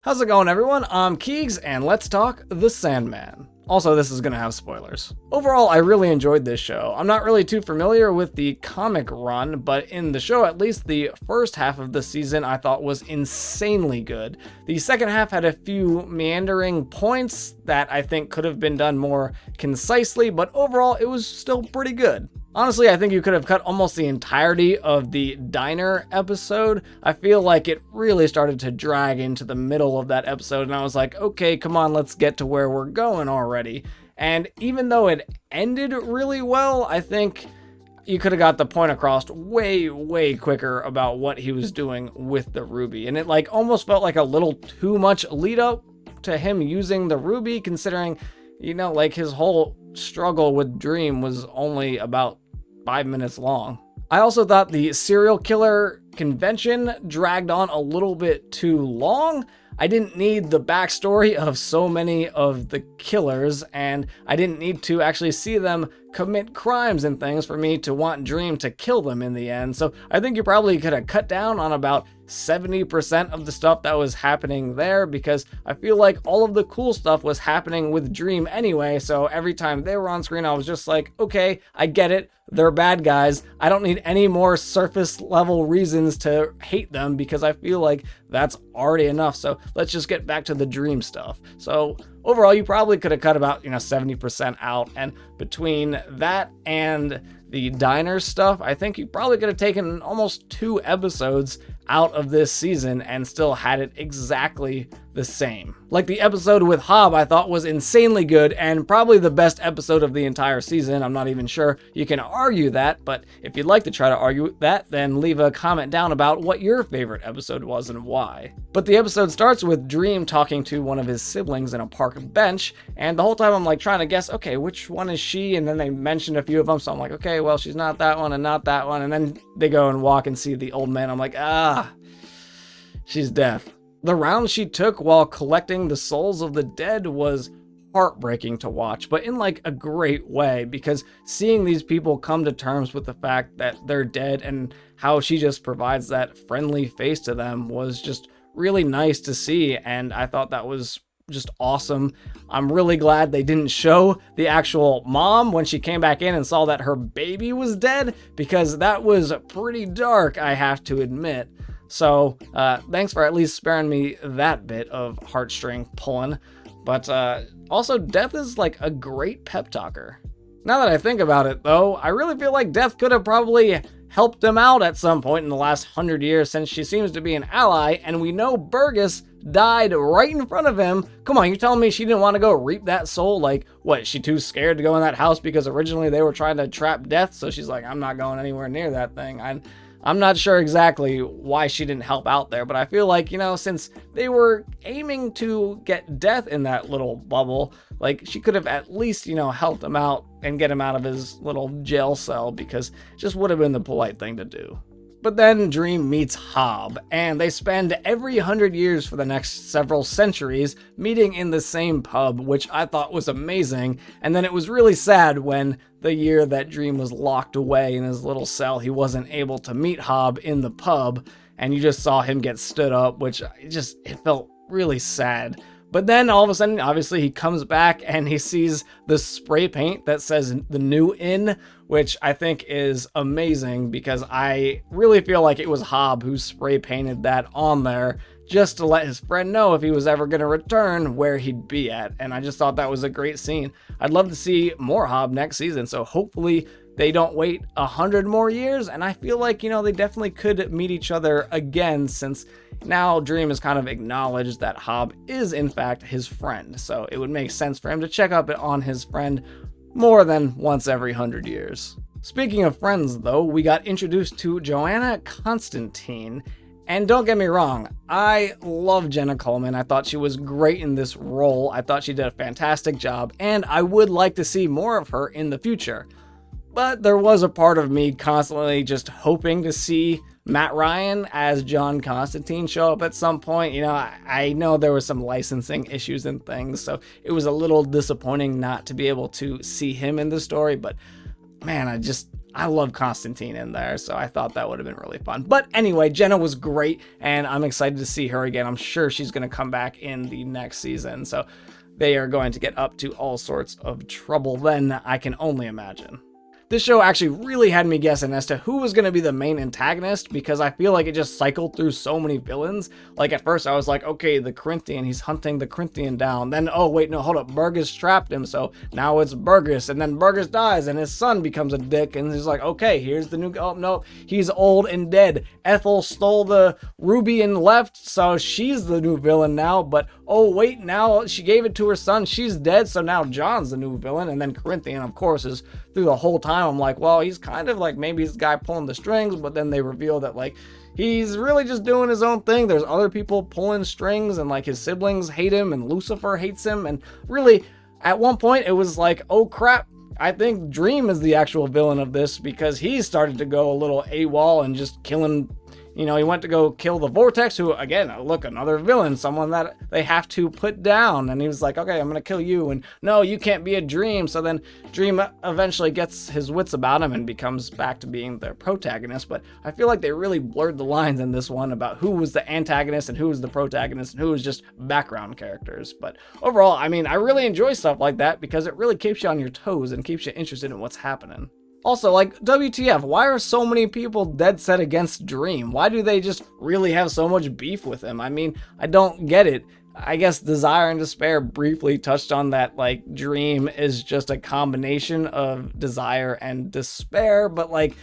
How's it going, everyone? I'm Keegs, and let's talk The Sandman. Also, this is going to have spoilers. Overall, I really enjoyed this show. I'm not really too familiar with the comic run, but in the show, at least the first half of the season I thought was insanely good. The second half had a few meandering points that I think could have been done more concisely, but overall, it was still pretty good. Honestly, I think you could have cut almost the entirety of the diner episode. I feel like it really started to drag into the middle of that episode, and I was like, okay, come on, let's get to where we're going already. And even though it ended really well, I think you could have got the point across way quicker about what he was doing with the ruby. And it almost felt like a little too much lead up to him using the ruby, considering, his whole struggle with Dream was only about 5 minutes long. I also thought the serial killer convention dragged on a little bit too long. I didn't need the backstory of so many of the killers, and I didn't need to actually see them commit crimes and things for me to want Dream to kill them in the end. So I think you probably could have cut down on about 70% of the stuff that was happening there, because I feel like all of the cool stuff was happening with Dream anyway. So every time they were on screen, I was just like, okay, I get it. They're bad guys. I don't need any more surface level reasons to hate them, because I feel like that's already enough. So let's just get back to the Dream stuff. So overall, you probably could have cut about 70% out, and between that and the diner stuff, I think you probably could have taken almost 2 episodes out of this season and still had it exactly the same. Like the episode with Hob, I thought was insanely good and probably the best episode of the entire season. I'm not even sure you can argue that, but if you'd like to try to argue that, then leave a comment down about what your favorite episode was and why. But the episode starts with Dream talking to one of his siblings in a park bench, and the whole time I'm trying to guess, okay, which one is she? And then they mentioned a few of them, so I'm like, okay, well, she's not that one and not that one. And then they go and walk and see the old man. I'm like, she's deaf. The round she took while collecting the souls of the dead was heartbreaking to watch, but in a great way, because seeing these people come to terms with the fact that they're dead and how she just provides that friendly face to them was just really nice to see, and I thought that was just awesome. I'm really glad they didn't show the actual mom when she came back in and saw that her baby was dead, because that was pretty dark, I have to admit. So thanks for at least sparing me that bit of heartstring pulling. But also, Death is a great pep talker. Now that I think about it, though, I really feel like Death could have probably helped him out at some point in the last 100 years, since she seems to be an ally, and we know Burgess died right in front of him. Come on, you're telling me she didn't want to go reap that soul? What, is she too scared to go in that house because originally they were trying to trap Death? So she's like, I'm not going anywhere near that thing. I'm not sure exactly why she didn't help out there, but I feel like, since they were aiming to get Death in that little bubble, she could have at least, helped him out and get him out of his little jail cell, because it just would have been the polite thing to do. But then Dream meets Hob, and they spend every 100 years for the next several centuries meeting in the same pub, which I thought was amazing. And then it was really sad when the year that Dream was locked away in his little cell, he wasn't able to meet Hob in the pub, and you just saw him get stood up, which it felt really sad. But then all of a sudden, obviously, he comes back and he sees the spray paint that says the new inn, which I think is amazing, because I really feel like it was Hob who spray painted that on there just to let his friend know if he was ever going to return where he'd be at. And I just thought that was a great scene. I'd love to see more Hob next season, so hopefully they don't wait 100 more years. And I feel like, they definitely could meet each other again, since now Dream has kind of acknowledged that Hob is in fact his friend. So it would make sense for him to check up on his friend more than once every 100 years. Speaking of friends, though, we got introduced to Joanna Constantine. And don't get me wrong, I love Jenna Coleman. I thought she was great in this role. I thought she did a fantastic job, and I would like to see more of her in the future. But there was a part of me constantly just hoping to see Matt Ryan as John Constantine show up at some point. I know there was some licensing issues and things, so it was a little disappointing not to be able to see him in the story, but man, I love Constantine in there, so I thought that would have been really fun. But anyway, Jenna was great, and I'm excited to see her again. I'm sure she's going to come back in the next season, so they are going to get up to all sorts of trouble then, I can only imagine. This show actually really had me guessing as to who was going to be the main antagonist, because I feel like it just cycled through so many villains. Like at first I was like, okay, the Corinthian, he's hunting the Corinthian down. Then, oh wait, no, hold up, Burgess trapped him, so now it's Burgess. And then Burgess dies and his son becomes a dick, and he's like, okay, here's the new, oh no, he's old and dead. Ethel stole the ruby and left, so she's the new villain now. But oh wait, now she gave it to her son, she's dead, so now John's the new villain. And then Corinthian, of course, is through the whole time I'm like, well, he's kind of like, maybe he's the guy pulling the strings, but then they reveal that like he's really just doing his own thing. There's other people pulling strings, and like his siblings hate him and Lucifer hates him. And really at one point it was like, oh crap, I think Dream is the actual villain of this, because he started to go a little AWOL and just killing, you know, he went to go kill the Vortex, who, again, look, another villain, someone that they have to put down. And he was like, okay, I'm going to kill you. And no, you can't be a Dream. So then Dream eventually gets his wits about him and becomes back to being the protagonist. But I feel like they really blurred the lines in this one about who was the antagonist and who was the protagonist and who was just background characters. But overall, I mean, I really enjoy stuff like that because it really keeps you on your toes and keeps you interested in what's happening. Also, like, WTF, why are so many people dead set against Dream? Why do they just really have so much beef with him? I mean, I don't get it. I guess Desire and Despair briefly touched on that, like, Dream is just a combination of desire and despair, but, like,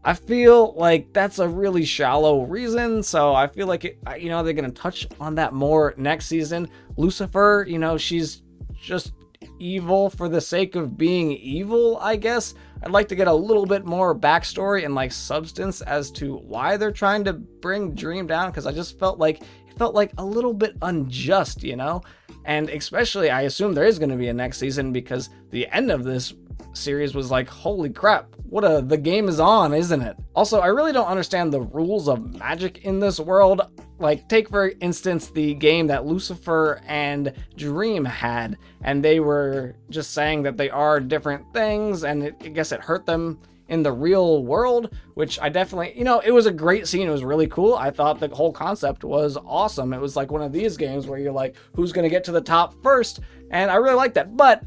I feel like that's a really shallow reason, so I feel like, you know, they're gonna touch on that more next season. Lucifer, you know, she's just evil for the sake of being evil, I guess. I'd like to get a little bit more backstory and like substance as to why they're trying to bring Dream down, because I just felt like it felt like a little bit unjust, you know? And especially, I assume there is going to be a next season, because the end of this series was like, holy crap, the game is on, isn't it? Also, I really don't understand the rules of magic in this world. Like, take for instance the game that Lucifer and Dream had, and they were just saying that they are different things, and I guess it hurt them in the real world, which I definitely, you know, it was a great scene. It was really cool. I thought the whole concept was awesome. It was like one of these games where you're like, who's going to get to the top first? And I really like that. But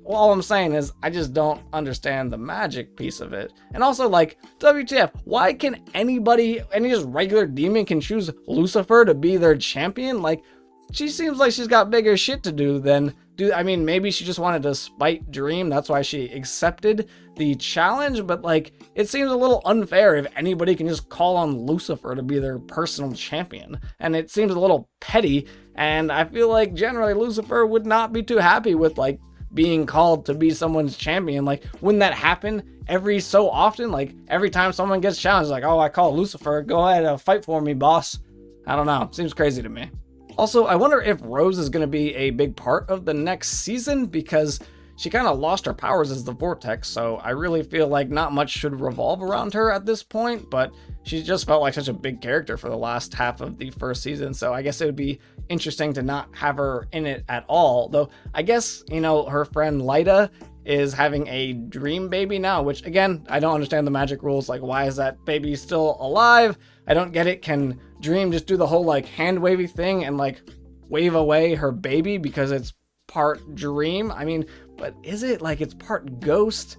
all I'm saying is I just don't understand the magic piece of it. And also, like, WTF, why can any just regular demon can choose Lucifer to be their champion? Like, she seems like she's got bigger shit to do than I mean, maybe she just wanted to spite Dream, that's why she accepted the challenge, but like, it seems a little unfair if anybody can just call on Lucifer to be their personal champion. And it seems a little petty, and I feel like generally Lucifer would not be too happy with like being called to be someone's champion. Like, wouldn't that happen every so often? Like, every time someone gets challenged, like, oh, I call Lucifer, go ahead, fight for me, boss. I don't know, seems crazy to me. Also, I wonder if Rose is going to be a big part of the next season, because she kind of lost her powers as the Vortex, so I really feel like not much should revolve around her at this point, but she just felt like such a big character for the last half of the first season, so I guess it would be interesting to not have her in it at all. Though, I guess, you know, her friend Lyta is having a dream baby now, which, again, I don't understand the magic rules. Like, why is that baby still alive? I don't get it. Can Dream just do the whole, like, hand-wavy thing and, like, wave away her baby because it's part dream? I mean, but is it? Like, it's part ghost,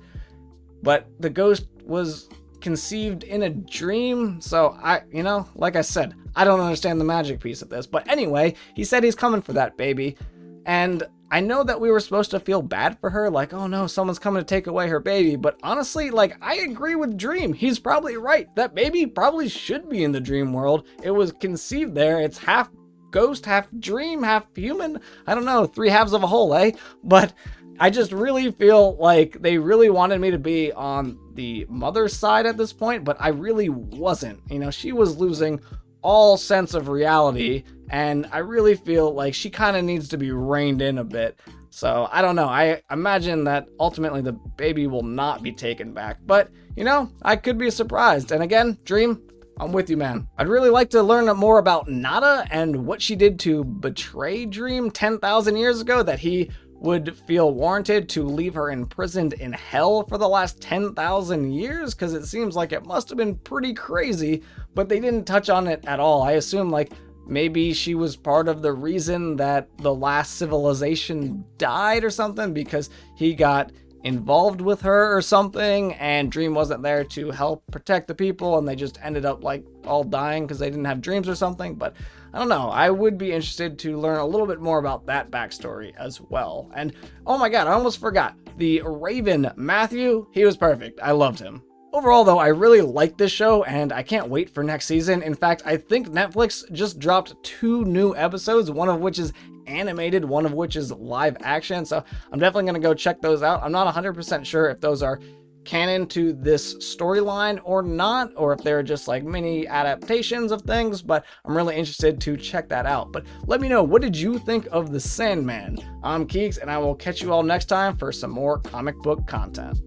but the ghost was conceived in a dream, so you know, like I said, I don't understand the magic piece of this. But anyway, he said he's coming for that baby, and I know that we were supposed to feel bad for her, like, oh no, someone's coming to take away her baby, but honestly, like, I agree with Dream. He's probably right. That baby probably should be in the dream world. It was conceived there. It's half ghost, half dream, half human. I don't know, 3 halves of a whole, eh? But I just really feel like they really wanted me to be on the mother's side at this point, but I really wasn't. You know, she was losing all sense of reality, and I really feel like she kind of needs to be reined in a bit. So I don't know. I imagine that ultimately the baby will not be taken back, but you know, I could be surprised. And again, Dream, I'm with you, man. I'd really like to learn more about Nada and what she did to betray Dream 10,000 years ago, that he would feel warranted to leave her imprisoned in hell for the last 10,000 years, because it seems like it must have been pretty crazy, but they didn't touch on it at all. I assume like maybe she was part of the reason that the last civilization died or something, because he got involved with her or something, and Dream wasn't there to help protect the people, and they just ended up like all dying because they didn't have dreams or something. But I don't know, I would be interested to learn a little bit more about that backstory as well. And oh my god, I almost forgot, the Raven Matthew, he was perfect. I loved him. Overall, though, I really like this show, and I can't wait for next season. In fact, I think Netflix just dropped 2 new episodes, one of which is animated, one of which is live action, so I'm definitely going to go check those out. I'm not 100% sure if those are canon to this storyline or not, or if they're just like mini adaptations of things, but I'm really interested to check that out. But let me know, what did you think of The Sandman? I'm Keeks, and I will catch you all next time for some more comic book content.